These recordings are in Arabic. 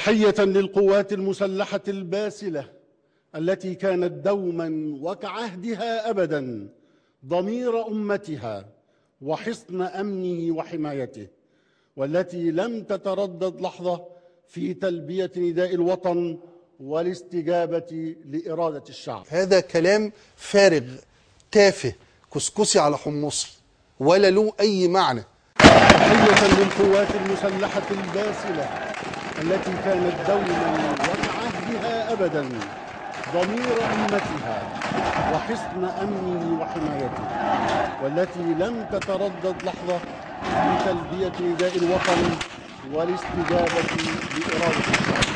تحية للقوات المسلحة الباسلة التي كانت دوما وكعهدها أبدا ضمير أمتها وحصن أمنه وحمايته، والتي لم تتردد لحظة في تلبية نداء الوطن والاستجابة لإرادة الشعب. هذا كلام فارغ تافه كسكسي على حمصي ولا له أي معنى. تحية للقوات المسلحة الباسلة التي كانت دوما وكعهدها أبدا ضمير أمتها وحصن أمنه وحمايته، والتي لم تتردد لحظة في تلبية نداء الوطن والاستجابة لإرادة الشعب.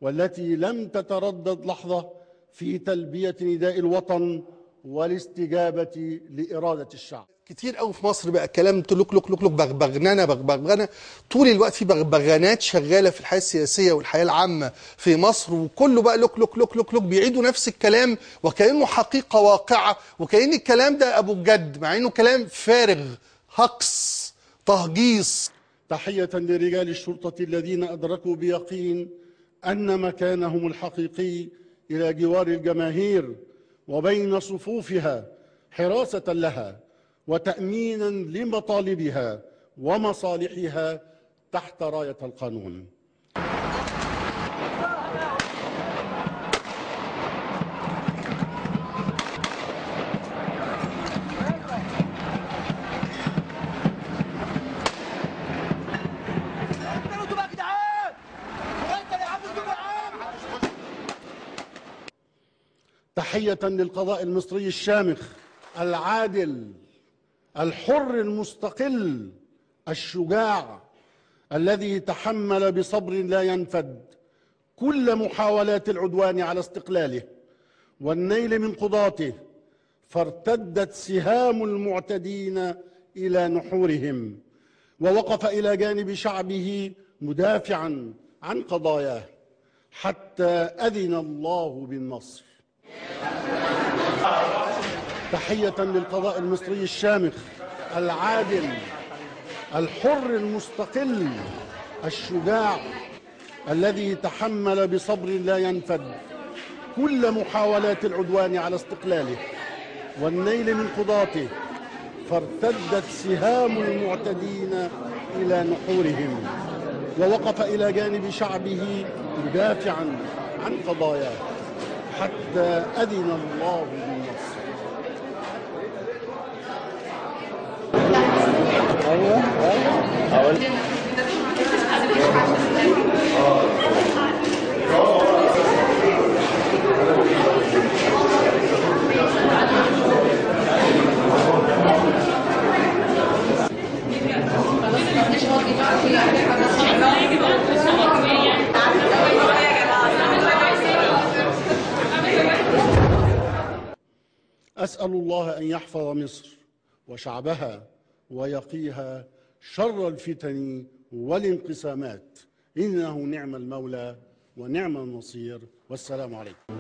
والتي لم تتردد لحظة في تلبية نداء الوطن والاستجابة لإرادة الشعب. كتير قوي في مصر بقى كلام تلوك لوك لوك لوك بغبغنانه بغبغنه، طول الوقت في بغبغانات شغاله في الحياه السياسيه والحياه العامه في مصر، وكله بقى لوك لوك لوك لوك لوك بيعيدوا نفس الكلام وكانه حقيقه واقعه، وكأن الكلام ده ابو الجد مع انه كلام فارغ هقص تهجيص. تحية لرجال الشرطة الذين أدركوا بيقين أن مكانهم الحقيقي إلى جوار الجماهير وبين صفوفها حراسة لها وتأمينا لمطالبها ومصالحها تحت راية القانون. تحية للقضاء المصري الشامخ العادل الحر المستقل الشجاع الذي تحمل بصبر لا ينفد كل محاولات العدوان على استقلاله والنيل من قضاته، فارتدت سهام المعتدين إلى نحورهم، ووقف إلى جانب شعبه مدافعا عن قضاياه حتى أذن الله بالنصر. تحية للقضاء المصري الشامخ العادل الحر المستقل الشجاع الذي تحمل بصبر لا ينفد كل محاولات العدوان على استقلاله والنيل من قضاته، فارتدت سهام المعتدين إلى نحورهم، ووقف إلى جانب شعبه مدافعا عن قضاياه حتى أذن الله بالنصر. أسأل الله أن يحفظ مصر وشعبها ويقيها شر الفتن والانقسامات، إنه نعم المولى ونعم النصير، والسلام عليكم.